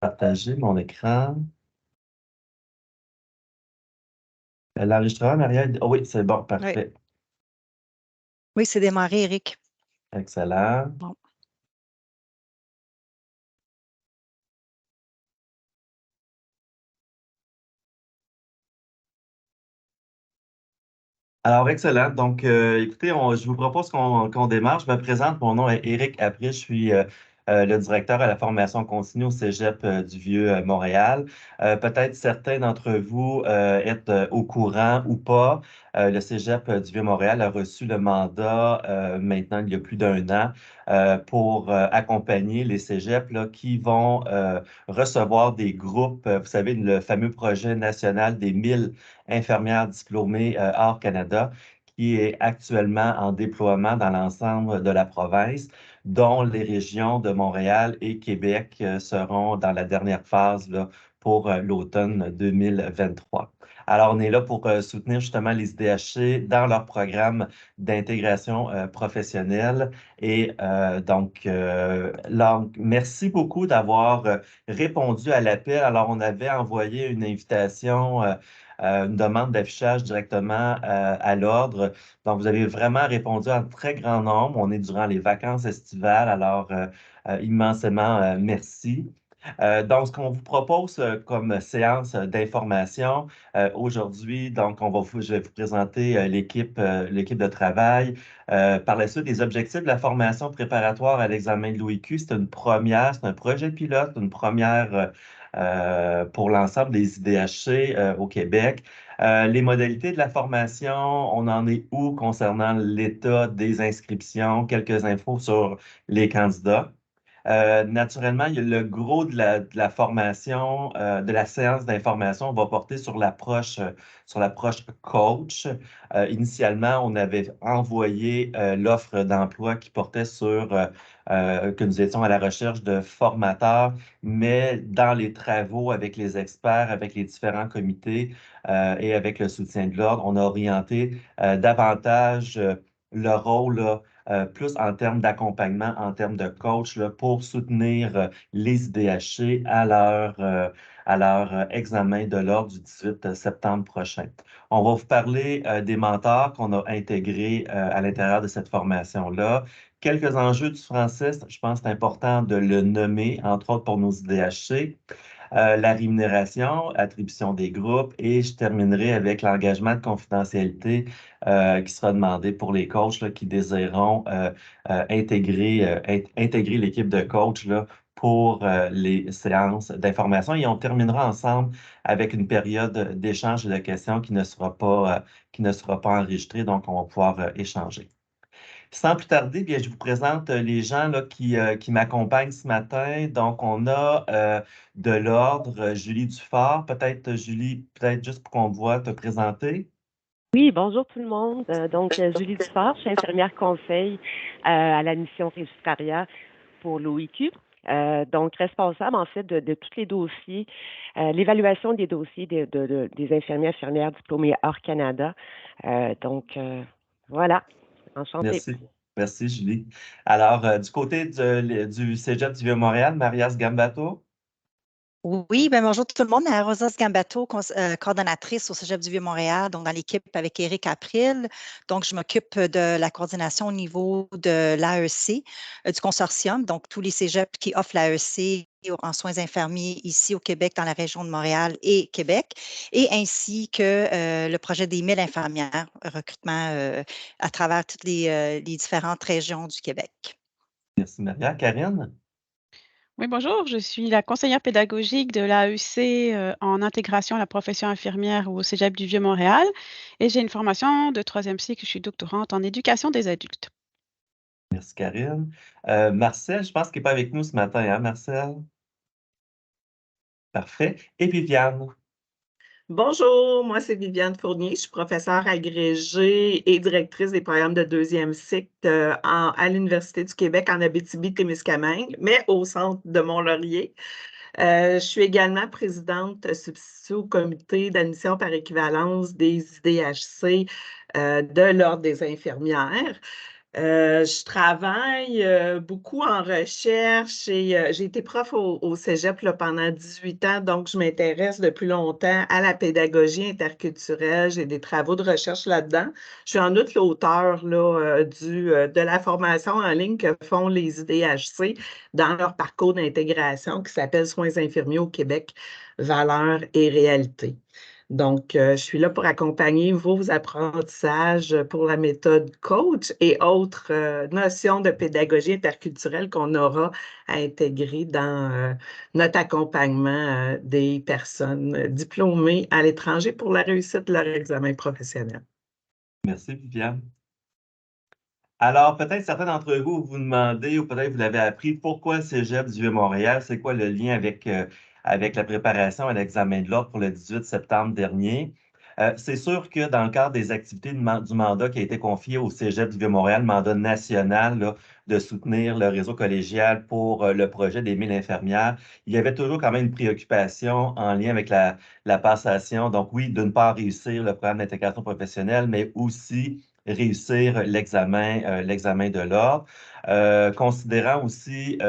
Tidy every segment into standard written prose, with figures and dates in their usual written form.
Partager mon écran. L'enregistrement, Marielle. Oh oui, c'est bon, Oui, parfait. oui, c'est démarré, Eric. Excellent. Bon. Alors, excellent. Donc, écoutez, je vous propose qu'on démarre. Je me présente. Mon nom est Éric April. Je suis le directeur à la formation continue au Cégep du Vieux-Montréal. Peut-être certains d'entre vous êtes au courant ou pas. Le Cégep du Vieux-Montréal a reçu le mandat maintenant il y a plus d'un an pour accompagner les cégeps là, qui vont recevoir des groupes. Vous savez, le fameux projet national des 1000 infirmières diplômées hors Canada, qui est actuellement en déploiement dans l'ensemble de la province, dont les régions de Montréal et Québec seront dans la dernière phase là, pour l'automne 2023. Alors, on est là pour soutenir justement les IDHC dans leur programme d'intégration professionnelle. Et merci beaucoup d'avoir répondu à l'appel. Alors, on avait envoyé une invitation une demande d'affichage directement à l'ordre. Donc, vous avez vraiment répondu en très grand nombre. On est durant les vacances estivales, alors immensément merci. Donc, ce qu'on vous propose comme séance d'information aujourd'hui, donc je vais vous présenter l'équipe de travail. Par la suite, les objectifs de la formation préparatoire à l'examen de l'OIQ, c'est une première, c'est un projet pilote, une première pour l'ensemble des IDHC au Québec. Les modalités de la formation, on en est où concernant l'état des inscriptions? Quelques infos sur les candidats. Naturellement, le gros de la formation, de la séance d'information va porter sur l'approche coach. Initialement, on avait envoyé l'offre d'emploi qui portait sur que nous étions à la recherche de formateurs, mais dans les travaux avec les experts, avec les différents comités et avec le soutien de l'ordre, on a orienté davantage le rôle là, plus en termes d'accompagnement, en termes de coach, là, pour soutenir les IDHC à leur examen de l'ordre du 18 septembre prochain. On va vous parler des mentors qu'on a intégrés à l'intérieur de cette formation-là. Quelques enjeux du français, je pense que c'est important de le nommer, entre autres pour nos IDHC. La rémunération, attribution des groupes et je terminerai avec l'engagement de confidentialité qui sera demandé pour les coachs là, qui désireront intégrer l'équipe de coachs là, pour les séances d'information. Et on terminera ensemble avec une période d'échange et de questions qui ne sera pas enregistrée, donc on va pouvoir échanger. Sans plus tarder, bien, je vous présente les gens là, qui m'accompagnent ce matin. Donc, on a de l'ordre Julie Dufort. Peut-être, Julie, peut-être juste pour qu'on voit te présenter. Oui, bonjour tout le monde. Julie Dufort, je suis infirmière conseil à la mission Résultariat pour l'OIQ. Responsable en fait de tous les dossiers, l'évaluation des dossiers des infirmières diplômées hors Canada. Voilà, enchantée. Merci. Merci, Julie. Alors, du côté du Cégep du Vieux-Montréal, Marias Gambato. Oui, ben bonjour tout le monde. Rosas Gambato, coordonnatrice au Cégep du Vieux-Montréal, donc dans l'équipe avec Éric April. Donc, je m'occupe de la coordination au niveau de l'AEC, du consortium, donc tous les cégeps qui offrent l'AEC en soins infirmiers ici au Québec, dans la région de Montréal et Québec, et ainsi que le projet des 1000 infirmières, recrutement à travers toutes les différentes régions du Québec. Merci, Maria. Karine. Oui, bonjour, je suis la conseillère pédagogique de l'AEC en intégration à la profession infirmière au Cégep du Vieux-Montréal et j'ai une formation de troisième cycle, je suis doctorante en éducation des adultes. Merci, Karine. Marcel, je pense qu'il n'est pas avec nous ce matin, hein, Marcel? Parfait. Et Viviane. Bonjour, moi c'est Viviane Fournier, je suis professeure agrégée et directrice des programmes de deuxième cycle à l'Université du Québec en Abitibi-Témiscamingue, mais au centre de Mont-Laurier. Je suis également présidente substitut au comité d'admission par équivalence des IDHC de l'Ordre des infirmières. Je travaille beaucoup en recherche et j'ai été prof au Cégep là, pendant 18 ans, donc je m'intéresse depuis longtemps à la pédagogie interculturelle. J'ai des travaux de recherche là-dedans. Je suis en outre l'auteur de la formation en ligne que font les IDHC dans leur parcours d'intégration qui s'appelle Soins infirmiers au Québec, valeurs et réalités. Donc, je suis là pour accompagner vos apprentissages pour la méthode coach et autres notions de pédagogie interculturelle qu'on aura à intégrer dans notre accompagnement des personnes diplômées à l'étranger pour la réussite de leur examen professionnel. Merci, Viviane. Alors, peut-être certains d'entre vous vous demandez, ou peut-être vous l'avez appris, pourquoi le Cégep du Vieux-Montréal? C'est quoi le lien avec, avec la préparation à l'examen de l'ordre pour le 18 septembre dernier? C'est sûr que dans le cadre des activités du mandat qui a été confié au Cégep du Vieux-Montréal, mandat national là, de soutenir le réseau collégial pour le projet des 1000 infirmières, il y avait toujours quand même une préoccupation en lien avec la passation. Donc oui, d'une part, réussir le programme d'intégration professionnelle, mais aussi réussir l'examen de l'ordre. Considérant aussi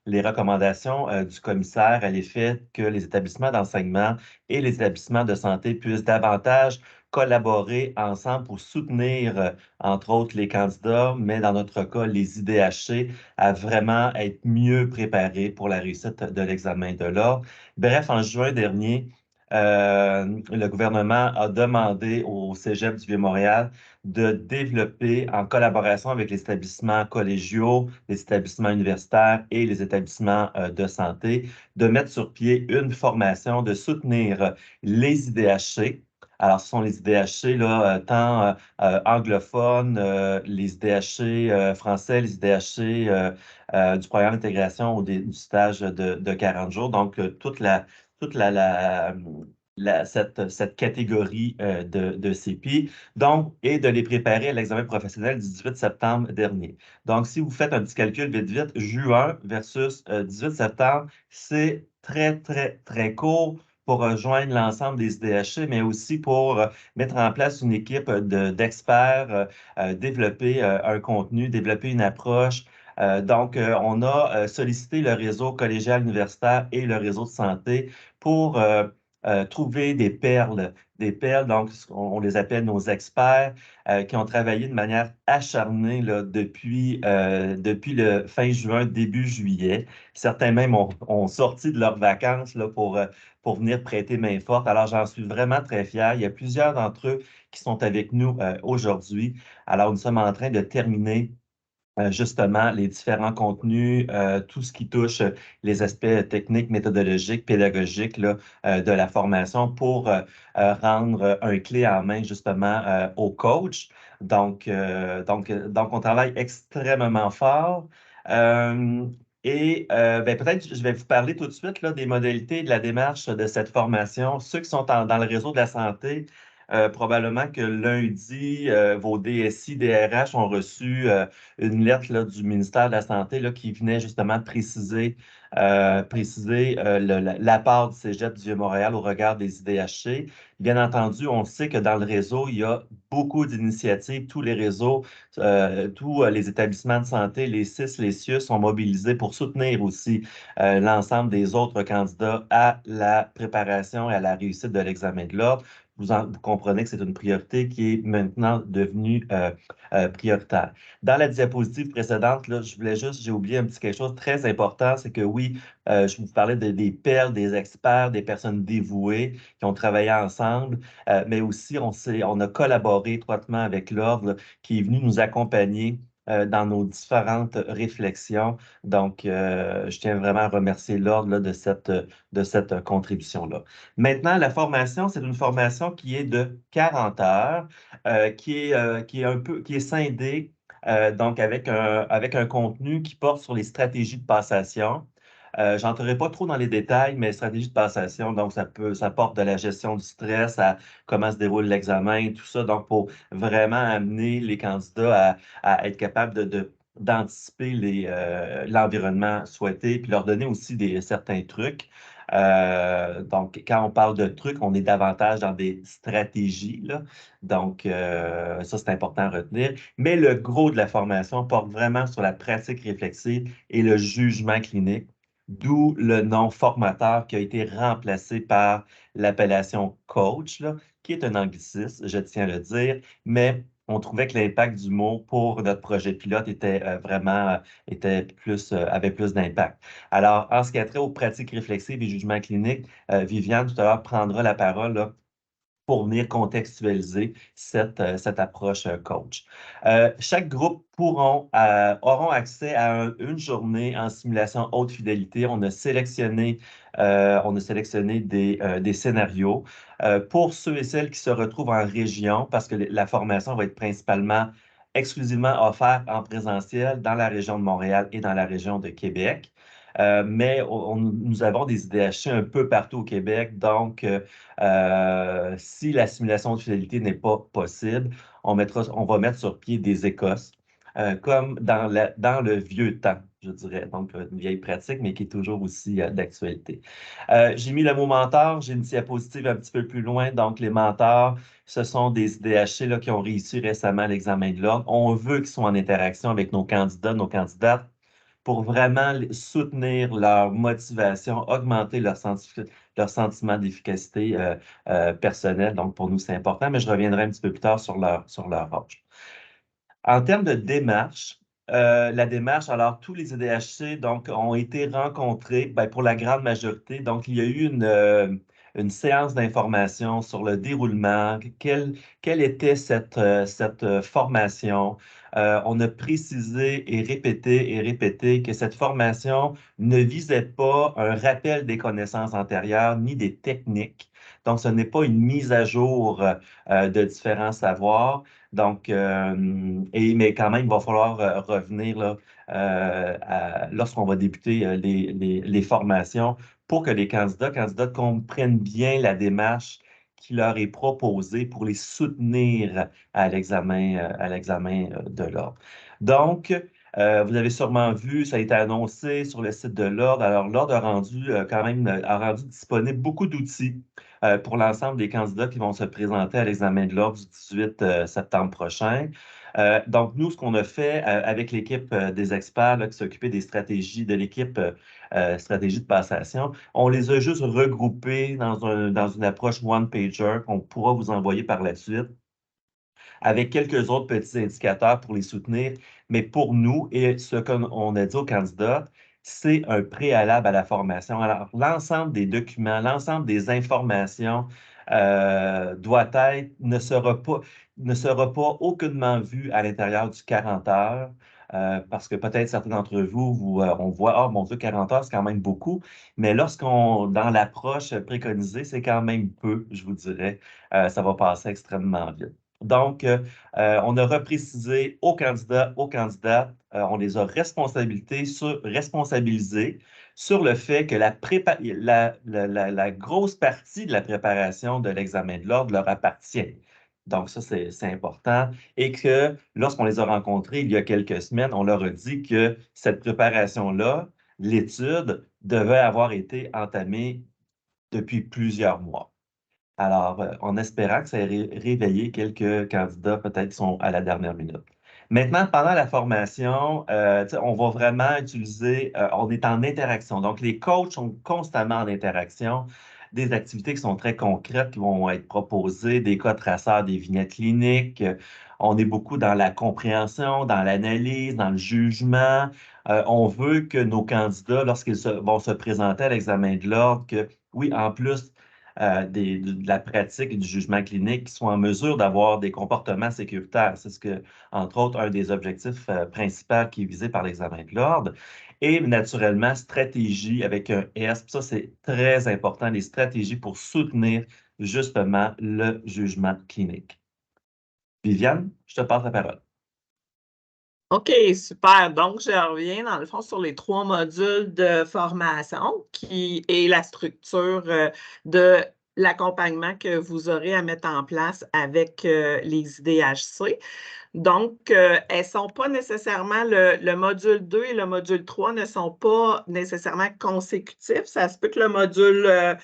les recommandations du commissaire à l'effet que les établissements d'enseignement et les établissements de santé puissent davantage collaborer ensemble pour soutenir, entre autres, les candidats, mais dans notre cas, les IDHC, à vraiment être mieux préparés pour la réussite de l'examen de l'ordre. Bref, en juin dernier, le gouvernement a demandé au Cégep du Vieux-Montréal de développer, en collaboration avec les établissements collégiaux, les établissements universitaires et les établissements de santé, de mettre sur pied une formation, de soutenir les IDHC. Alors, ce sont les IDHC, là, tant anglophones, les IDHC français, les IDHC du programme d'intégration ou du stage de 40 jours. Donc, toute cette catégorie de CP, donc, et de les préparer à l'examen professionnel du 18 septembre dernier. Donc, si vous faites un petit calcul vite, vite, juin versus 18 septembre, c'est très, très, très court pour rejoindre l'ensemble des IDHC, mais aussi pour mettre en place une équipe d'experts, développer un contenu, développer une approche. Donc, on a sollicité le réseau collégial universitaire et le réseau de santé pour trouver des perles. Des perles, donc on les appelle nos experts, qui ont travaillé de manière acharnée là, depuis le fin juin, début juillet. Certains même ont sorti de leurs vacances là, pour venir prêter main forte. Alors, j'en suis vraiment très fier. Il y a plusieurs d'entre eux qui sont avec nous aujourd'hui. Alors, nous sommes en train de terminer justement les différents contenus, tout ce qui touche les aspects techniques, méthodologiques, pédagogiques là, de la formation pour rendre un clé en main justement au coach. Donc, on travaille extrêmement fort. Peut-être je vais vous parler tout de suite là, des modalités de la démarche de cette formation. Ceux qui sont dans le réseau de la santé, probablement que lundi, vos DSI, DRH ont reçu une lettre là, du ministère de la Santé là, qui venait justement préciser l'apport du Cégep du Vieux-Montréal au regard des IDHC. Bien entendu, on sait que dans le réseau, il y a beaucoup d'initiatives. Tous les réseaux, tous les établissements de santé, les CIS, les CIUS sont mobilisés pour soutenir aussi l'ensemble des autres candidats à la préparation et à la réussite de l'examen de l'ordre. Vous comprenez que c'est une priorité qui est maintenant devenue prioritaire. Dans la diapositive précédente, là, j'ai oublié un petit quelque chose de très important, c'est que oui, je vous parlais des pairs, des experts, des personnes dévouées qui ont travaillé ensemble, mais aussi on a collaboré étroitement avec l'Ordre qui est venu nous accompagner dans nos différentes réflexions. Donc, je tiens vraiment à remercier l'Ordre de cette contribution-là. Maintenant, la formation, c'est une formation qui est de 40 heures, qui est scindée, donc avec un contenu qui porte sur les stratégies de passation. Je n'entrerai pas trop dans les détails, mais stratégie de passation, donc ça porte de la gestion du stress à comment se déroule l'examen, tout ça. Donc, pour vraiment amener les candidats à être capables d'anticiper l'environnement souhaité, puis leur donner aussi certains trucs. Donc, quand on parle de trucs, on est davantage dans des stratégies, là. Donc, ça, c'est important à retenir. Mais le gros de la formation porte vraiment sur la pratique réflexive et le jugement clinique, d'où le nom formateur qui a été remplacé par l'appellation coach, là, qui est un anglicisme, je tiens à le dire, mais on trouvait que l'impact du mot pour notre projet pilote était avait plus d'impact. Alors, en ce qui a trait aux pratiques réflexives et jugements cliniques, Viviane, tout à l'heure, prendra la parole là, pour venir contextualiser cette approche coach. Chaque groupe auront accès à une journée en simulation haute fidélité. On a sélectionné des scénarios pour ceux et celles qui se retrouvent en région, parce que la formation va être principalement exclusivement offerte en présentiel dans la région de Montréal et dans la région de Québec. Mais nous avons des IDHC un peu partout au Québec, donc si la simulation de fidélité n'est pas possible, on va mettre sur pied des écosses, comme dans le vieux temps, je dirais. Donc, une vieille pratique, mais qui est toujours aussi d'actualité. J'ai mis le mot mentor, j'ai une diapositive un petit peu plus loin. Donc, les mentors, ce sont des IDHC là, qui ont réussi récemment l'examen de l'ordre. On veut qu'ils soient en interaction avec nos candidats, nos candidates, pour vraiment soutenir leur motivation, augmenter leur sentiment d'efficacité personnelle. Donc, pour nous, c'est important, mais je reviendrai un petit peu plus tard sur leur âge. En termes de démarche, la démarche, alors tous les IDHC donc, ont été rencontrés pour la grande majorité. Donc, il y a eu une séance d'information sur le déroulement, quelle était cette formation. On a précisé et répété que cette formation ne visait pas un rappel des connaissances antérieures ni des techniques. Donc, ce n'est pas une mise à jour de différents savoirs. Donc, mais quand même, il va falloir revenir là, lorsqu'on va débuter les formations pour que les candidates comprennent bien la démarche qui leur est proposée pour les soutenir à l'examen de l'ordre. Donc, vous avez sûrement vu, ça a été annoncé sur le site de l'Ordre. Alors, l'Ordre a rendu disponible beaucoup d'outils pour l'ensemble des candidats qui vont se présenter à l'examen de l'Ordre du 18 septembre prochain. Donc, nous, ce qu'on a fait avec l'équipe des experts là, qui s'occupaient des stratégies de l'équipe stratégie de passation, on les a juste regroupés dans une approche one-pager qu'on pourra vous envoyer par la suite, avec quelques autres petits indicateurs pour les soutenir. Mais pour nous, et ce qu'on a dit aux candidats, c'est un préalable à la formation. Alors, l'ensemble des documents, l'ensemble des informations ne sera pas aucunement vu à l'intérieur du 40 heures. Parce que peut-être certains d'entre vous, on voit, oh mon Dieu, 40 heures, c'est quand même beaucoup. Mais dans l'approche préconisée, c'est quand même peu, je vous dirais. Ça va passer extrêmement vite. Donc, on a reprécisé aux candidats, aux candidates, on les a responsabilisés sur le fait que la grosse partie de la préparation de l'examen de l'ordre leur appartient. Donc, ça, c'est important. Et que lorsqu'on les a rencontrés il y a quelques semaines, on leur a dit que cette préparation-là, l'étude, devait avoir été entamée depuis plusieurs mois. Alors, en espérant que ça ait réveillé quelques candidats, peut-être qui sont à la dernière minute. Maintenant, pendant la formation, on va vraiment on est en interaction. Donc, les coachs sont constamment en interaction, des activités qui sont très concrètes qui vont être proposées, des cas traceurs, des vignettes cliniques. On est beaucoup dans la compréhension, dans l'analyse, dans le jugement. On veut que nos candidats, lorsqu'ils vont se présenter à l'examen de l'ordre, que oui, en plus de la pratique et du jugement clinique qui sont en mesure d'avoir des comportements sécuritaires. C'est entre autres, un des objectifs principaux qui est visé par l'examen de l'ordre. Et naturellement, stratégie avec un S. Ça, c'est très important, les stratégies pour soutenir justement le jugement clinique. Viviane, je te passe la parole. OK, super. Donc, je reviens dans le fond sur les 3 modules de formation qui est la structure de l'accompagnement que vous aurez à mettre en place avec les IDHC. Donc, elles ne sont pas nécessairement, le module 2 et le module 3 ne sont pas nécessairement consécutifs. Ça se peut que le module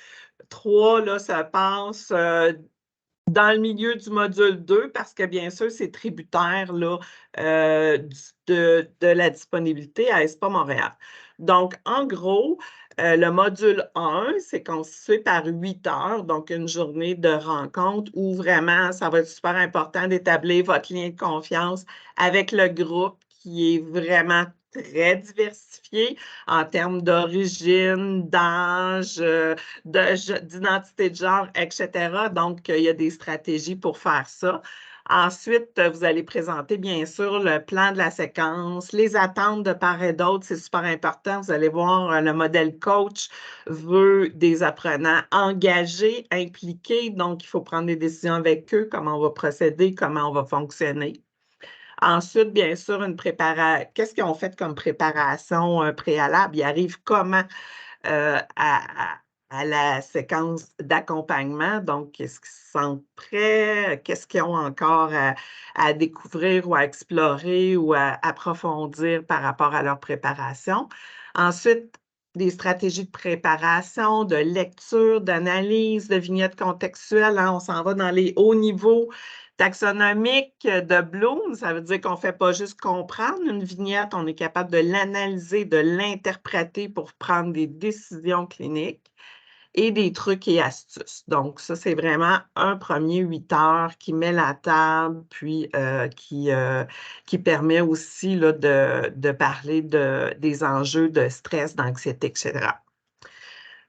3, là, ça passe dans le milieu du module 2 parce que, bien sûr, c'est tributaire là, de la disponibilité à ESPA Montréal. Donc, en gros, le module 1, c'est constitué par 8 heures, donc une journée de rencontre où vraiment, ça va être super important d'établir votre lien de confiance avec le groupe qui est vraiment très diversifié en termes d'origine, d'âge, d'identité de genre, etc. Donc, il y a des stratégies pour faire ça. Ensuite, vous allez présenter, bien sûr, le plan de la séquence, les attentes de part et d'autre, c'est super important. Vous allez voir, le modèle coach veut des apprenants engagés, impliqués, donc il faut prendre des décisions avec eux, comment on va procéder, comment on va fonctionner. Ensuite, bien sûr, une préparation. Qu'est-ce qu'ils ont fait comme préparation préalable? Ils arrivent comment à la séquence d'accompagnement. Donc, est-ce qu'ils se sentent prêts? Qu'est-ce qu'ils ont encore à découvrir ou à explorer ou à approfondir par rapport à leur préparation? Ensuite, des stratégies de préparation, de lecture, d'analyse, de vignettes contextuelles. Hein, on s'en va dans les hauts niveaux taxonomiques de Bloom. Ça veut dire qu'on ne fait pas juste comprendre une vignette, on est capable de l'analyser, de l'interpréter pour prendre des décisions cliniques et des trucs et astuces. Donc, ça, c'est vraiment un premier 8 heures qui met la table, puis qui permet aussi là, de parler des enjeux de stress, d'anxiété, etc.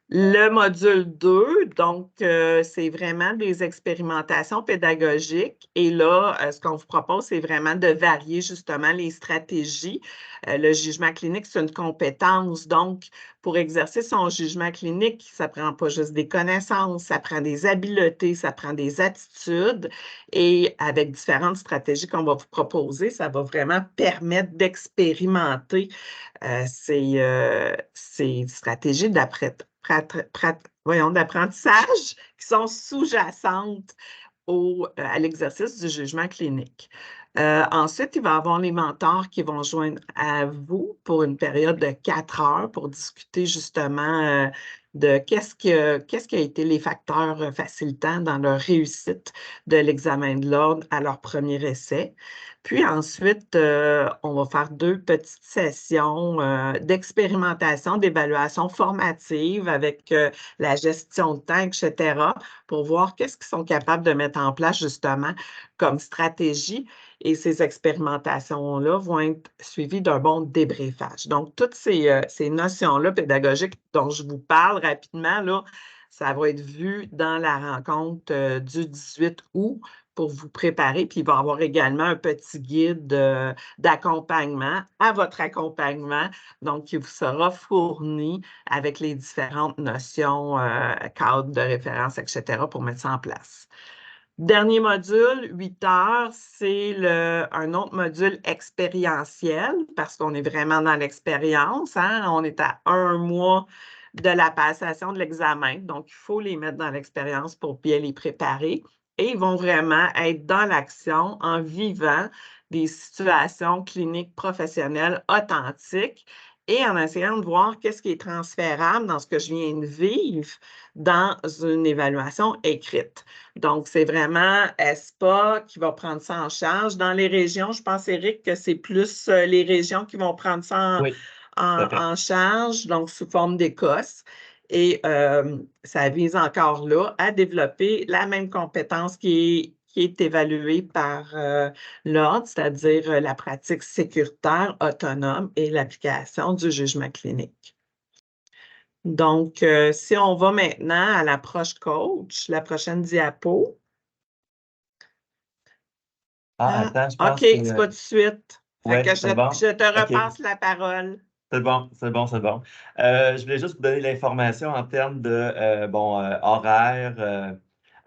Le module 2, donc, c'est vraiment des expérimentations pédagogiques. Et là, ce qu'on vous propose, c'est vraiment de varier justement les stratégies. Le jugement clinique, c'est une compétence. Donc, pour exercer son jugement clinique, ça ne prend pas juste des connaissances, ça prend des habiletés, ça prend des attitudes. Et avec différentes stratégies qu'on va vous proposer, ça va vraiment permettre d'expérimenter ces stratégies d'apprentissage qui sont sous-jacentes à l'exercice du jugement clinique. Ensuite, il va y avoir les mentors qui vont joindre à vous pour une période de 4 heures pour discuter justement de qu'est-ce qui a été les facteurs facilitants dans leur réussite de l'examen de l'ordre à leur premier essai. Puis ensuite, on va faire 2 petites sessions d'expérimentation, d'évaluation formative avec la gestion de temps, etc., pour voir qu'est-ce qu'ils sont capables de mettre en place justement comme stratégie. Et ces expérimentations-là vont être suivies d'un bon débriefage. Donc, toutes ces notions-là pédagogiques dont je vous parle rapidement, là, ça va être vu dans la rencontre du 18 août pour vous préparer. Puis, il va y avoir également un petit guide d'accompagnement à votre accompagnement, donc qui vous sera fourni avec les différentes notions, cadres de référence, etc., pour mettre ça en place. Dernier module, 8 heures, c'est un autre module expérientiel parce qu'on est vraiment dans l'expérience. Hein? On est à 1 mois de la passation de l'examen. Donc, il faut les mettre dans l'expérience pour bien les préparer. Et ils vont vraiment être dans l'action en vivant des situations cliniques professionnelles authentiques et en essayant de voir qu'est-ce qui est transférable dans ce que je viens de vivre dans une évaluation écrite. Donc, c'est vraiment ESPA qui va prendre ça en charge. Dans les régions, je pense, Éric, que c'est plus les régions qui vont prendre ça en charge, donc sous forme d'Écosse. Et ça vise encore là à développer la même compétence qui est évaluée par l'ordre, c'est-à-dire la pratique sécuritaire, autonome et l'application du jugement clinique. Donc, si on va maintenant à l'approche coach, la prochaine diapo. Attends, je pense OK, c'est pas tout de suite. Ouais, c'est bon. Je te repasse la parole. C'est bon. Je voulais juste vous donner l'information en termes de horaire,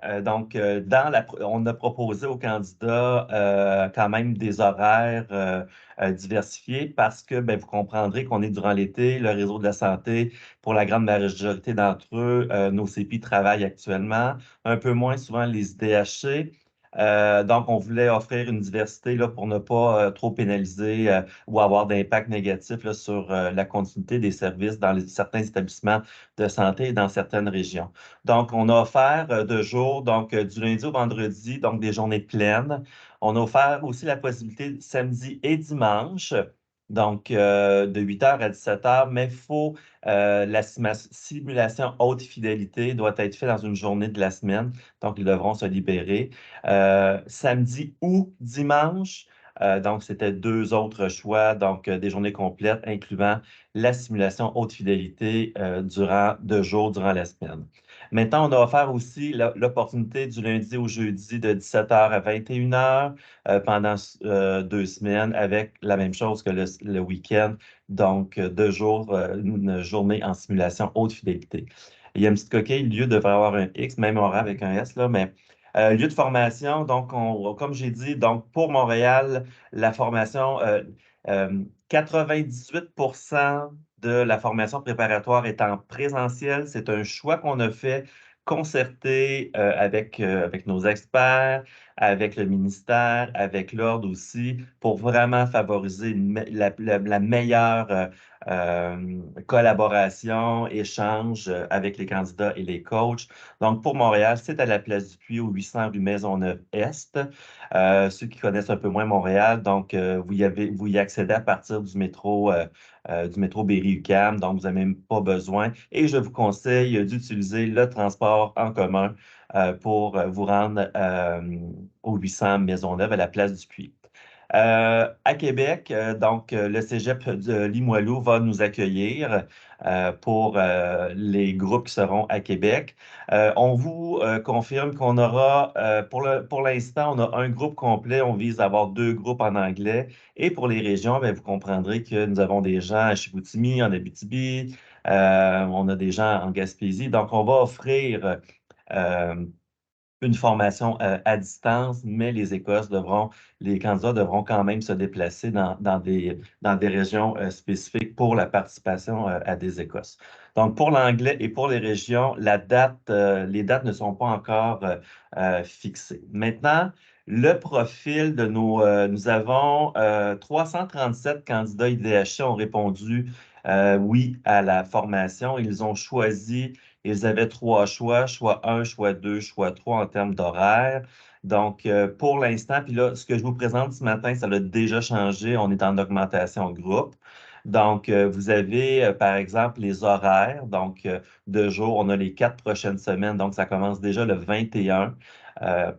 on a proposé aux candidats quand même des horaires diversifiés parce que vous comprendrez qu'on est durant l'été, le réseau de la santé, pour la grande majorité d'entre eux, nos CPI travaillent actuellement, un peu moins souvent les IDHC. Donc, on voulait offrir une diversité là, pour ne pas trop pénaliser ou avoir d'impact négatif là, sur la continuité des services dans certains établissements de santé et dans certaines régions. Donc, on a offert 2 jours, donc du lundi au vendredi, donc des journées pleines. On a offert aussi la possibilité samedi et dimanche, donc de 8h à 17h, mais la simulation haute fidélité doit être faite dans une journée de la semaine, donc ils devront se libérer. Samedi ou dimanche, donc c'était 2 autres choix, donc des journées complètes incluant la simulation haute fidélité durant 2 jours durant la semaine. Maintenant, on a offert aussi l'opportunité du lundi au jeudi de 17h à 21h pendant 2 semaines avec la même chose que le week-end, donc 2 jours, une journée en simulation haute fidélité. Il y a une petite coquille, le lieu devrait avoir un X, même horaire avec un S, là, mais lieu de formation, donc comme j'ai dit, donc pour Montréal, la formation, 98% de la formation préparatoire est en présentiel. C'est un choix qu'on a fait concerté avec nos experts, avec le ministère, avec l'Ordre aussi, pour vraiment favoriser la meilleure collaboration, échange avec les candidats et les coachs. Donc, pour Montréal, c'est à la Place du Puy, au 800 rue Maisonneuve-Est. Ceux qui connaissent un peu moins Montréal, donc vous y accédez à partir du métro Berry-UQAM, donc vous n'avez même pas besoin. Et je vous conseille d'utiliser le transport en commun pour vous rendre au 800 Maisonneuve, à la Place du Puy. À Québec, donc le Cégep de Limoilou va nous accueillir pour les groupes qui seront à Québec. On vous confirme qu'on aura, pour l'instant, on a un groupe complet. On vise à avoir 2 groupes en anglais. Et pour les régions, vous comprendrez que nous avons des gens à Chicoutimi, en Abitibi, on a des gens en Gaspésie. Donc, on va offrir une formation à distance, mais les candidats devront quand même se déplacer dans des régions spécifiques pour la participation à des Écosses. Donc, pour l'anglais et pour les régions, les dates ne sont pas encore fixées. Maintenant, le profil de nous avons 337 candidats IDHC ont répondu oui à la formation. Ils avaient 3 choix, choix 1, choix 2, choix 3 en termes d'horaire. Donc, pour l'instant, puis là, ce que je vous présente ce matin, ça a déjà changé. On est en augmentation de groupe. Donc, vous avez, par exemple, les horaires. Donc, de jour, on a les 4 prochaines semaines. Donc, ça commence déjà le 21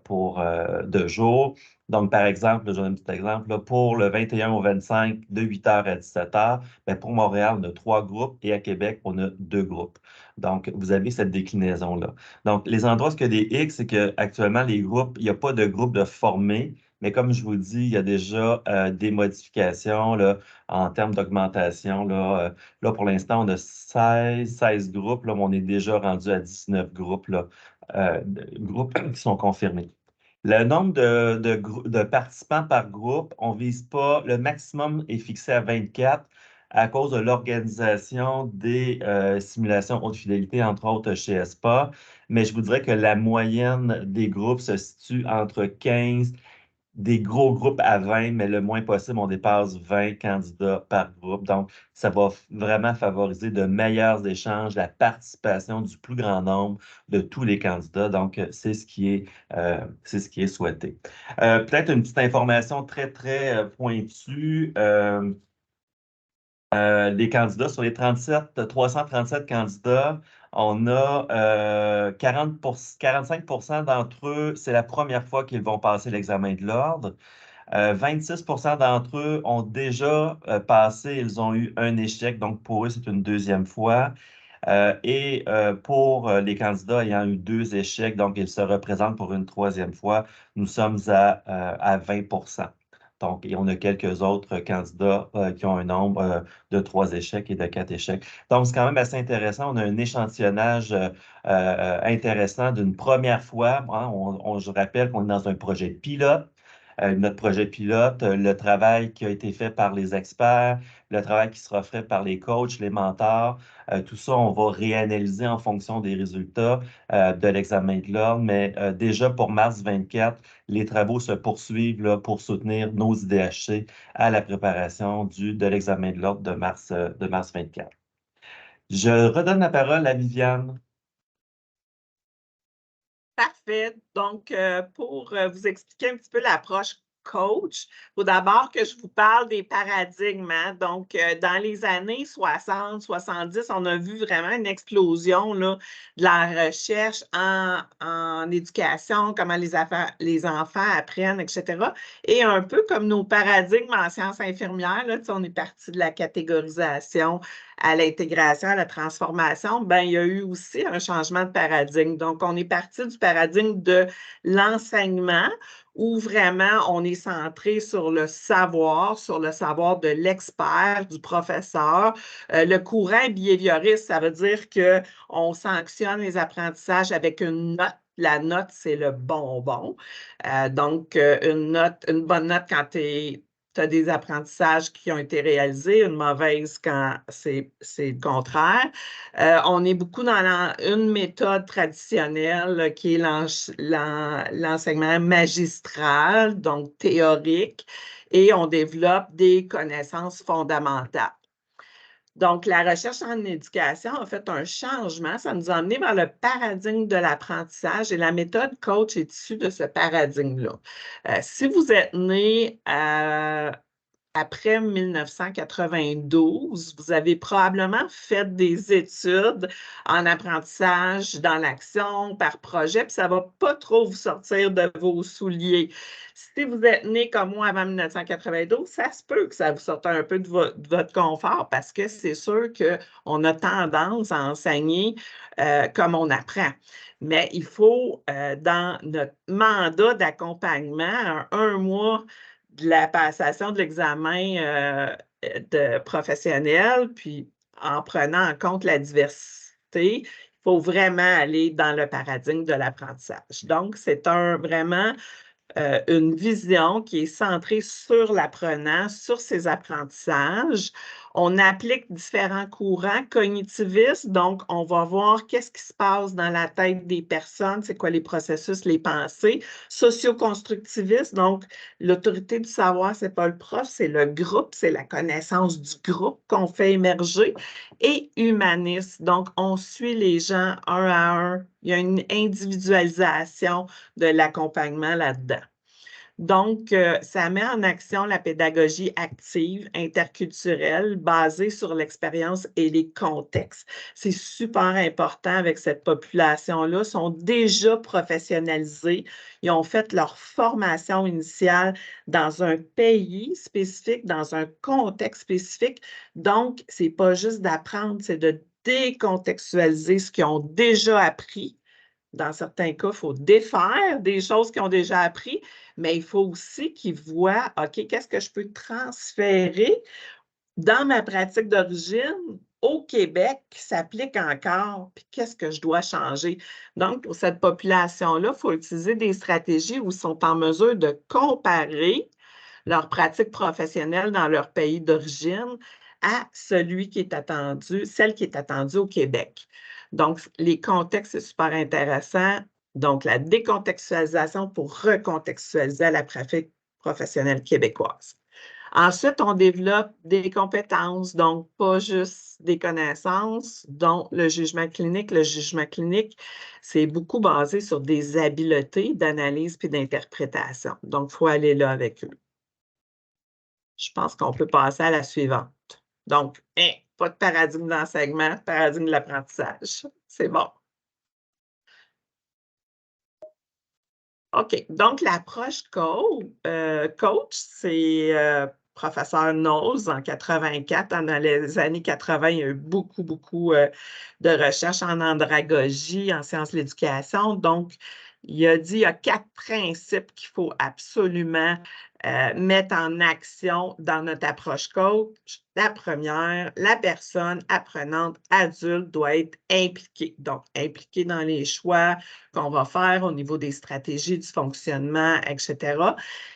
pour 2 jours. Donc, par exemple, je donne un petit exemple, là, pour le 21 au 25, de 8h à 17h, pour Montréal, on a 3 groupes et à Québec, on a 2 groupes. Donc, vous avez cette déclinaison-là. Donc, les endroits où il y a des X, c'est qu'actuellement, les groupes, il n'y a pas de groupe de formés, mais comme je vous dis, il y a déjà des modifications là, en termes d'augmentation. Là, pour l'instant, on a 16 groupes, là, mais on est déjà rendu à 19 groupes, groupes qui sont confirmés. Le nombre de participants par groupe, on ne vise pas, le maximum est fixé à 24 à cause de l'organisation des simulations haute fidélité, entre autres chez ESPA. Mais je vous dirais que la moyenne des groupes se situe entre 15, des gros groupes à 20, mais le moins possible, on dépasse 20 candidats par groupe. Donc, ça va vraiment favoriser de meilleurs échanges, la participation du plus grand nombre de tous les candidats. Donc, c'est ce qui est souhaité. Peut-être une petite information très, très pointue. Les candidats, sur les 337 candidats, on a 45% d'entre eux, c'est la première fois qu'ils vont passer l'examen de l'ordre. 26% d'entre eux ont déjà passé, ils ont eu un échec, donc pour eux, c'est une deuxième fois. Et pour les candidats ayant eu 2 échecs, donc ils se représentent pour une troisième fois, nous sommes à 20%. Donc, et on a quelques autres candidats qui ont un nombre de 3 échecs et de 4 échecs. Donc, c'est quand même assez intéressant. On a un échantillonnage intéressant d'une première fois. Hein. Je rappelle qu'on est dans un projet pilote. Notre projet pilote, le travail qui a été fait par les experts, le travail qui sera fait par les coachs, les mentors, tout ça, on va réanalyser en fonction des résultats de l'examen de l'ordre. Mais déjà pour mars 24, les travaux se poursuivent là, pour soutenir nos IDHC à la préparation de l'examen de l'ordre de mars 24. Je redonne la parole à Viviane. Parfait. Donc, pour vous expliquer un petit peu l'approche coach, il faut d'abord que je vous parle des paradigmes. Hein. Donc, dans les années 60, 70, on a vu vraiment une explosion là, de la recherche en éducation, comment les enfants apprennent, etc. Et un peu comme nos paradigmes en sciences infirmières, là, on est parti de la catégorisation à l'intégration, à la transformation, ben, il y a eu aussi un changement de paradigme. Donc, on est parti du paradigme de l'enseignement où vraiment on est centré sur le savoir de l'expert, du professeur. Le courant behavioriste, ça veut dire qu'on sanctionne les apprentissages avec une note. La note, c'est le bonbon. Donc, une bonne note quand tu as des apprentissages qui ont été réalisés, une mauvaise quand c'est le contraire. On est beaucoup dans une méthode traditionnelle qui est l'enseignement magistral, donc théorique, et on développe des connaissances fondamentales. Donc, la recherche en éducation a fait un changement. Ça nous a amené vers le paradigme de l'apprentissage et la méthode coach est issue de ce paradigme-là. Si vous êtes né après 1992, vous avez probablement fait des études en apprentissage dans l'action, par projet, puis ça ne va pas trop vous sortir de vos souliers. Si vous êtes né comme moi avant 1992, ça se peut que ça vous sorte un peu de votre confort parce que c'est sûr qu'on a tendance à enseigner comme on apprend. Mais il faut, dans notre mandat d'accompagnement, un mois de la passation de l'examen de professionnel, puis en prenant en compte la diversité, il faut vraiment aller dans le paradigme de l'apprentissage. Donc, c'est vraiment une vision qui est centrée sur l'apprenant, sur ses apprentissages. On applique différents courants cognitivistes, donc on va voir qu'est-ce qui se passe dans la tête des personnes, c'est quoi les processus, les pensées. Socio-constructivistes, donc l'autorité du savoir, c'est pas le prof, c'est le groupe, c'est la connaissance du groupe qu'on fait émerger. Et humaniste, donc on suit les gens un à un. Il y a une individualisation de l'accompagnement là-dedans. Donc, ça met en action la pédagogie active, interculturelle, basée sur l'expérience et les contextes. C'est super important avec cette population-là. Ils sont déjà professionnalisés. Ils ont fait leur formation initiale dans un pays spécifique, dans un contexte spécifique. Donc, ce n'est pas juste d'apprendre, c'est de décontextualiser ce qu'ils ont déjà appris. Dans certains cas, il faut défaire des choses qu'ils ont déjà appris, mais il faut aussi qu'ils voient, OK, qu'est-ce que je peux transférer dans ma pratique d'origine au Québec qui s'applique encore, puis qu'est-ce que je dois changer. Donc, pour cette population-là, il faut utiliser des stratégies où ils sont en mesure de comparer leur pratique professionnelle dans leur pays d'origine à celui qui est attendu, celle qui est attendue au Québec. Donc, les contextes, c'est super intéressant. Donc, la décontextualisation pour recontextualiser à la pratique professionnelle québécoise. Ensuite, on développe des compétences, donc pas juste des connaissances, dont le jugement clinique. Le jugement clinique, c'est beaucoup basé sur des habiletés d'analyse puis d'interprétation. Donc, il faut aller là avec eux. Je pense qu'on peut passer à la suivante. Donc, pas de paradigme d'enseignement, paradigme de l'apprentissage. C'est bon. OK. Donc, l'approche coach, c'est professeur Knowles en 84. Dans les années 80, il y a eu beaucoup de recherches en andragogie, en sciences de l'éducation. Donc, il a dit qu'il y a 4 principes qu'il faut absolument mettre en action dans notre approche coach. La première, la personne apprenante adulte doit être impliquée. Donc, impliquée dans les choix qu'on va faire au niveau des stratégies, du fonctionnement, etc.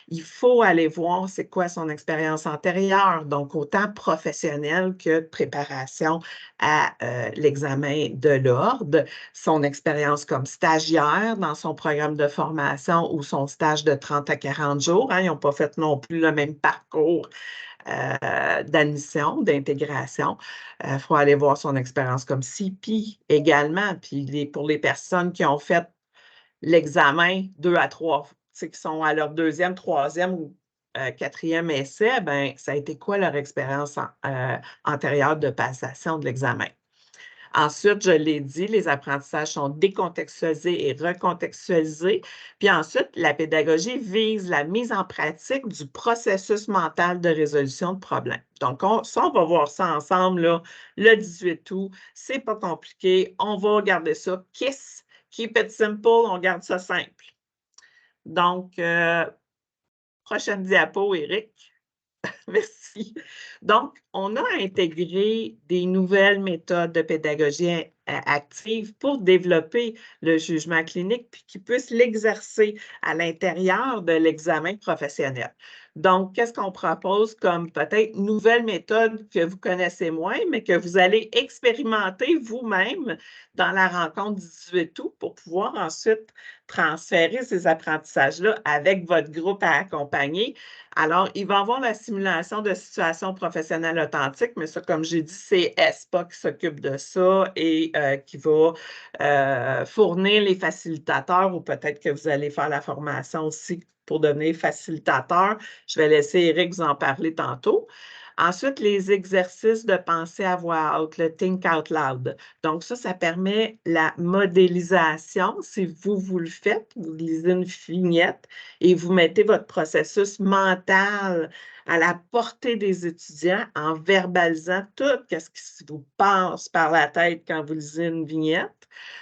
Il faut aller voir c'est quoi son expérience antérieure, donc autant professionnelle que de préparation à l'examen de l'ordre, son expérience comme stagiaire dans son programme de formation ou son stage de 30 à 40 jours. Hein, ils n'ont pas fait non plus le même parcours d'admission, d'intégration. Il faut aller voir son expérience comme CP également. Puis pour les personnes qui ont fait l'examen 2 à 3, qui sont à leur deuxième, troisième ou quatrième essai, ben, ça a été quoi leur expérience antérieure de passation de l'examen? Ensuite, je l'ai dit, les apprentissages sont décontextualisés et recontextualisés. Puis ensuite, la pédagogie vise la mise en pratique du processus mental de résolution de problèmes. Donc, on va voir ça ensemble là, le 18 août. C'est pas compliqué. On va regarder ça. KISS, keep it simple, on garde ça simple. Donc, prochaine diapo, Éric. Merci. Donc, on a intégré des nouvelles méthodes de pédagogie active pour développer le jugement clinique puis qu'ils puissent l'exercer à l'intérieur de l'examen professionnel. Donc, qu'est-ce qu'on propose comme peut-être nouvelle méthode que vous connaissez moins, mais que vous allez expérimenter vous-même dans la rencontre du 18 août pour pouvoir ensuite transférer ces apprentissages-là avec votre groupe à accompagner. Alors, il va y avoir la simulation de situation professionnelle authentique, mais ça, comme j'ai dit, c'est ESPA qui s'occupe de ça et qui va fournir les facilitateurs ou peut-être que vous allez faire la formation aussi pour devenir facilitateur. Je vais laisser Éric vous en parler tantôt. Ensuite, les exercices de pensée à voix haute, le think out loud. Donc, ça permet la modélisation. Si vous le faites, vous lisez une vignette et vous mettez votre processus mental à la portée des étudiants en verbalisant tout ce qui vous passe par la tête quand vous lisez une vignette.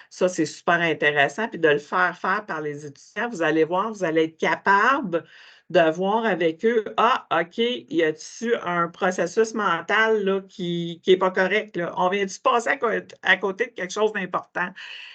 Ça, c'est super intéressant. Puis de le faire par les étudiants, vous allez voir, vous allez être capable de voir avec eux, ah, OK, y a-t-il un processus mental là, qui n'est pas correct? Là? On vient-tu passer à côté de quelque chose d'important?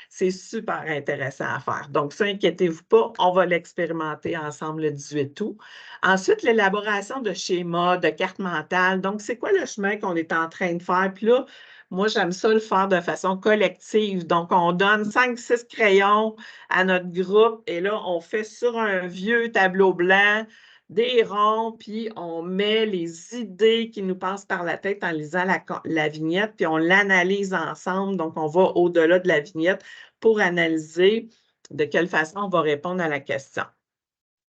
C'est super intéressant à faire. Donc, ça, inquiétez-vous pas, on va l'expérimenter ensemble le 18 août. Ensuite, l'élaboration de schémas, de cartes mentales. Donc, c'est quoi le chemin qu'on est en train de faire? Puis là, moi, j'aime ça le faire de façon collective. Donc, on donne 5-6 crayons à notre groupe et là, on fait sur un vieux tableau blanc des ronds, puis on met les idées qui nous passent par la tête en lisant la vignette, puis on l'analyse ensemble. Donc, on va au-delà de la vignette pour analyser de quelle façon on va répondre à la question.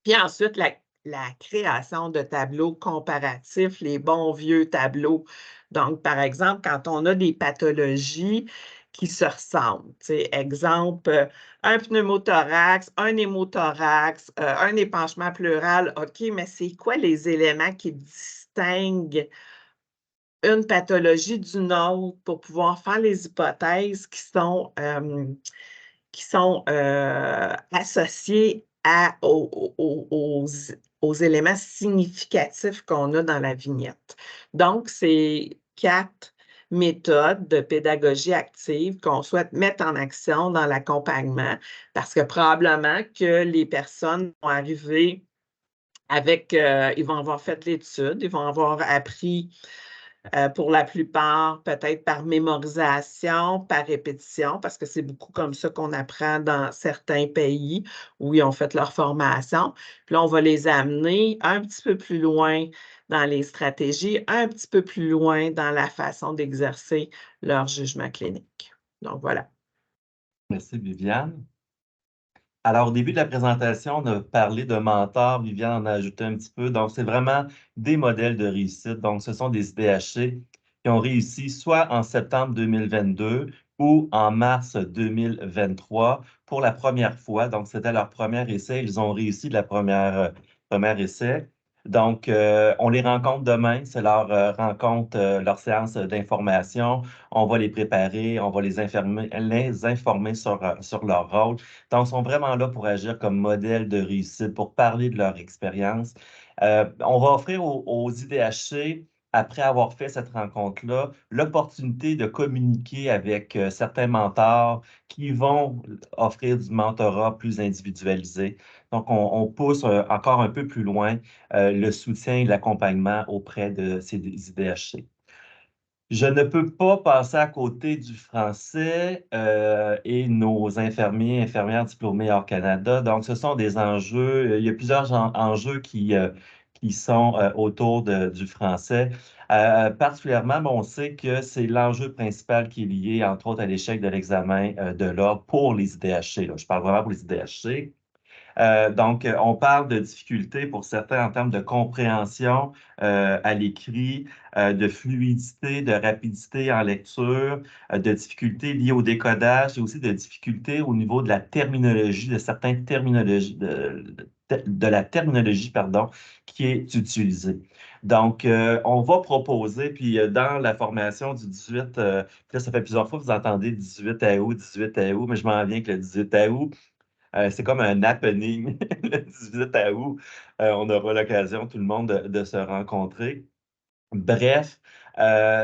Puis ensuite, la création de tableaux comparatifs, les bons vieux tableaux. Donc, par exemple, quand on a des pathologies qui se ressemblent, exemple, un pneumothorax, un hémothorax, un épanchement pleural, OK, mais c'est quoi les éléments qui distinguent une pathologie d'une autre pour pouvoir faire les hypothèses qui sont associées aux éléments significatifs qu'on a dans la vignette. Donc, c'est 4 méthodes de pédagogie active qu'on souhaite mettre en action dans l'accompagnement parce que probablement que les personnes vont arriver avec, ils vont avoir fait l'étude, ils vont avoir appris pour la plupart, peut-être par mémorisation, par répétition, parce que c'est beaucoup comme ça qu'on apprend dans certains pays où ils ont fait leur formation. Puis là, on va les amener un petit peu plus loin dans les stratégies, un petit peu plus loin dans la façon d'exercer leur jugement clinique. Donc, voilà. Merci, Viviane. Alors, au début de la présentation, on a parlé de mentors. Viviane en a ajouté un petit peu. Donc, c'est vraiment des modèles de réussite. Donc, ce sont des IDHC qui ont réussi soit en septembre 2022 ou en mars 2023 pour la première fois. Donc, c'était leur premier essai. Ils ont réussi de la premier essai. Donc, on les rencontre demain. C'est leur rencontre, leur séance d'information. On va les préparer, on va les informer sur leur rôle. Donc, ils sont vraiment là pour agir comme modèle de réussite, pour parler de leur expérience. On va offrir aux IDHC, après avoir fait cette rencontre-là, l'opportunité de communiquer avec certains mentors qui vont offrir du mentorat plus individualisé. Donc, on pousse encore un peu plus loin le soutien et l'accompagnement auprès de ces IDHC. Je ne peux pas passer à côté du français et nos infirmières diplômées hors Canada. Donc, ce sont des enjeux. Il y a plusieurs enjeux qui sont autour du français. Particulièrement, on sait que c'est l'enjeu principal qui est lié, entre autres, à l'échec de l'examen de l'ordre pour les IDHC. Là. Je parle vraiment pour les IDHC. Donc, on parle de difficultés pour certains en termes de compréhension à l'écrit, de fluidité, de rapidité en lecture, de difficultés liées au décodage et aussi de difficultés au niveau de la terminologie, de certaines terminologies, de la terminologie, pardon, qui est utilisée. Donc, on va proposer, puis dans la formation du 18, puis là, ça fait plusieurs fois que vous entendez 18 août, 18 août, mais je m'en viens que le 18 août, c'est comme un happening le 18 août. On aura l'occasion, tout le monde, de se rencontrer. Bref,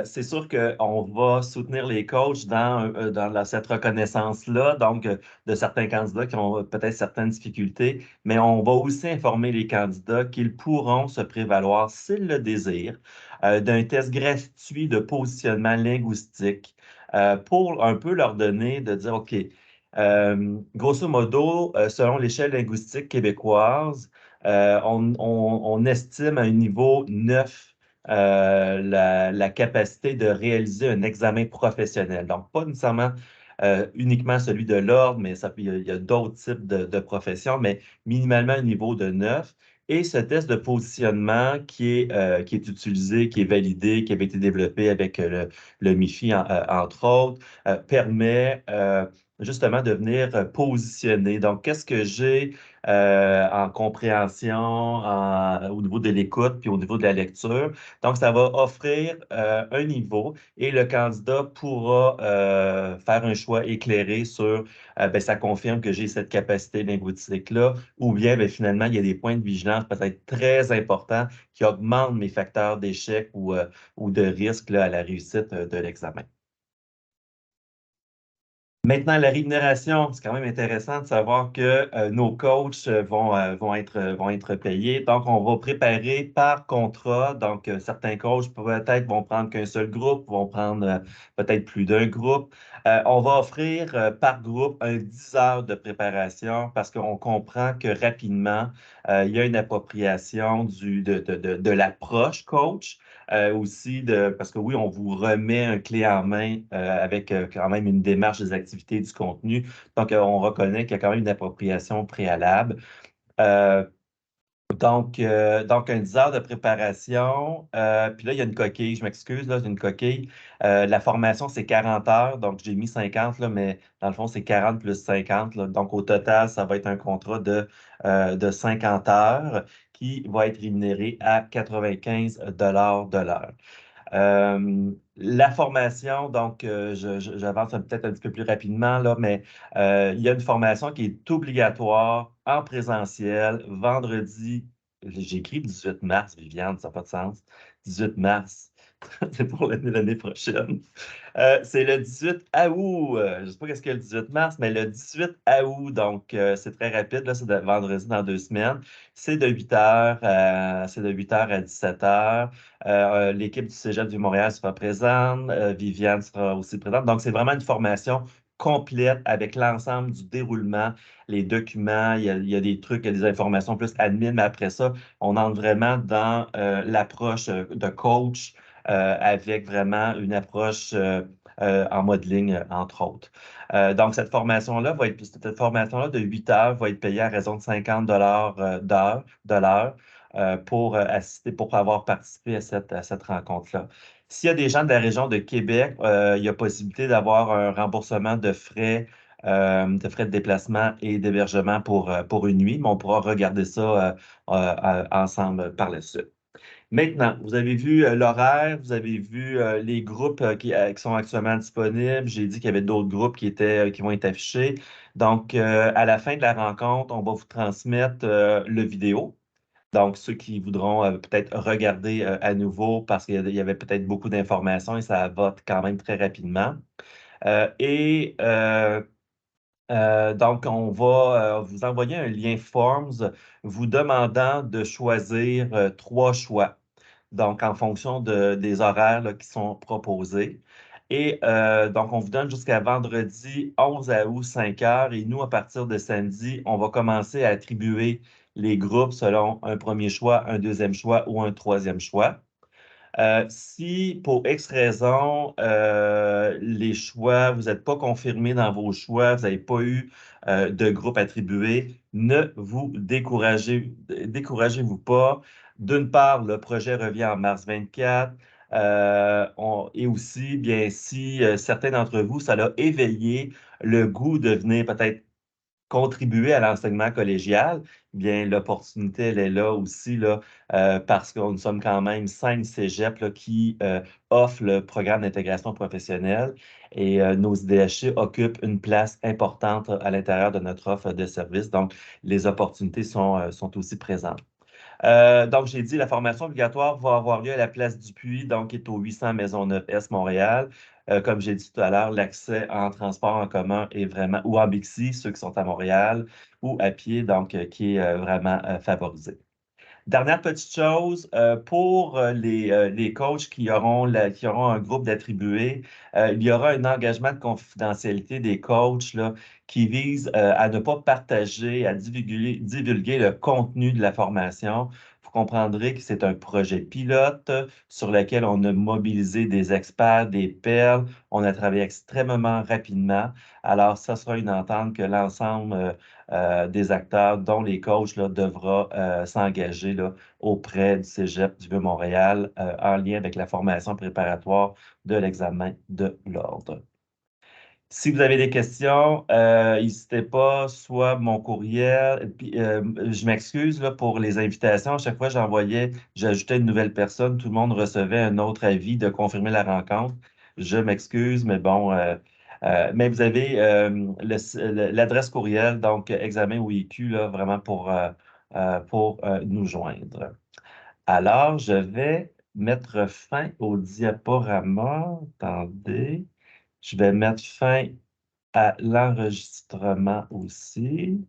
c'est sûr qu'on va soutenir les coachs dans cette reconnaissance-là, donc de certains candidats qui ont peut-être certaines difficultés, mais on va aussi informer les candidats qu'ils pourront se prévaloir, s'ils le désirent, d'un test gratuit de positionnement linguistique pour un peu leur donner, de dire, OK, grosso modo, selon l'échelle linguistique québécoise, on estime à un niveau 9 la capacité de réaliser un examen professionnel. Donc, pas nécessairement uniquement celui de l'ordre, mais il y a d'autres types de professions, mais minimalement un niveau de 9. Et ce test de positionnement qui est utilisé, qui est validé, qui avait été développé avec le MIFI, entre autres, permet justement de venir positionner. Donc, qu'est-ce que j'ai en compréhension, au niveau de l'écoute, puis au niveau de la lecture? Donc, ça va offrir un niveau et le candidat pourra faire un choix éclairé sur, ben, ça confirme que j'ai cette capacité linguistique-là, ou bien ben, finalement, il y a des points de vigilance peut-être très importants qui augmentent mes facteurs d'échec ou de risque là, à la réussite de l'examen. Maintenant, la rémunération, c'est quand même intéressant de savoir que nos coachs vont être payés. Donc, on va préparer par contrat. Donc, certains coachs peut-être vont prendre qu'un seul groupe, vont prendre peut-être plus d'un groupe. On va offrir par groupe 10 heures de préparation parce qu'on comprend que rapidement, il y a une appropriation de l'approche coach. Aussi, parce que oui, on vous remet un clé en main avec quand même une démarche des activités du contenu. Donc, on reconnaît qu'il y a quand même une appropriation préalable. Donc, un 10 heures de préparation. Puis là, il y a une coquille. Je m'excuse, là, j'ai une coquille. La formation, c'est 40 heures. Donc, j'ai mis 50, là, mais dans le fond, c'est 40 plus 50. Là. Donc, au total, ça va être un contrat de 50 heures qui va être rémunéré à 95 de l'heure. La formation, donc, j'avance peut-être un petit peu plus rapidement, là, mais il y a une formation qui est obligatoire en présentiel, vendredi. J'ai écrit 18 mars, Viviane, ça n'a pas de sens. 18 mars, c'est pour l'année prochaine. C'est le 18 août. Je ne sais pas qu'est-ce qu'il y a le 18 mars, mais le 18 août, donc c'est très rapide, là, c'est vendredi dans 2 semaines. C'est de 8 heures, c'est de 8 heures à 17 heures. L'équipe du Cégep du Montréal sera présente. Viviane sera aussi présente. Donc, c'est vraiment une formation complète avec l'ensemble du déroulement, les documents, il y a des trucs, il y a des informations plus admin, mais après ça, on entre vraiment dans l'approche de coach avec vraiment une approche en mode ligne, entre autres. Donc, cette formation-là de 8 heures va être payée à raison de 50 de l'heure pour assister, pour avoir participé à cette rencontre-là. S'il y a des gens de la région de Québec, il y a possibilité d'avoir un remboursement de frais de déplacement et d'hébergement pour une nuit, mais on pourra regarder ça ensemble par la suite. Maintenant, vous avez vu l'horaire, vous avez vu les groupes qui sont actuellement disponibles. J'ai dit qu'il y avait d'autres groupes qui vont être affichés. Donc, à la fin de la rencontre, on va vous transmettre le vidéo. Donc, ceux qui voudront peut-être regarder à nouveau parce qu'il y avait peut-être beaucoup d'informations et ça vote quand même très rapidement. Donc, on va vous envoyer un lien Forms vous demandant de choisir 3 choix. Donc, en fonction des horaires là, qui sont proposés. Et donc, on vous donne jusqu'à vendredi 11 août, 5 heures. Et nous, à partir de samedi, on va commencer à attribuer les groupes selon un premier choix, un deuxième choix ou un troisième choix. Si pour X raison, les choix, vous n'êtes pas confirmé dans vos choix, vous n'avez pas eu de groupe attribué, ne vous découragez-vous pas. D'une part, le projet revient en mars 24. Et aussi, bien, si certains d'entre vous, ça l'a éveillé le goût de venir peut-être contribuer à l'enseignement collégial, bien, l'opportunité, elle est là aussi, là, parce que nous sommes quand même 5 cégeps là, qui offrent le programme d'intégration professionnelle et nos IDHC occupent une place importante à l'intérieur de notre offre de services. Donc, les opportunités sont aussi présentes. Donc, j'ai dit, la formation obligatoire va avoir lieu à la place du Puy, donc qui est au 800 Maisonneuve-Est, Montréal. Comme j'ai dit tout à l'heure, l'accès en transport en commun est vraiment, ou en Bixi, ceux qui sont à Montréal, ou à pied, donc qui est vraiment favorisé. Dernière petite chose, pour les coachs qui auront un groupe d'attribués, il y aura un engagement de confidentialité des coachs là, qui vise à ne pas partager, à divulguer le contenu de la formation. Vous comprendrez que c'est un projet pilote sur lequel on a mobilisé des experts, des perles. On a travaillé extrêmement rapidement. Alors, ça sera une entente que l'ensemble des acteurs, dont les coachs, là, devra s'engager là, auprès du Cégep du Vieux-Montréal en lien avec la formation préparatoire de l'examen de l'ordre. Si vous avez des questions, n'hésitez pas, soit mon courriel, puis, je m'excuse là, pour les invitations. À chaque fois que j'ajoutais une nouvelle personne, tout le monde recevait un autre avis de confirmer la rencontre. Je m'excuse, mais bon, mais vous avez l'adresse courriel, donc examen ou IQ, là, vraiment pour nous joindre. Alors, je vais mettre fin au diaporama. Attendez. Je vais mettre fin à l'enregistrement aussi.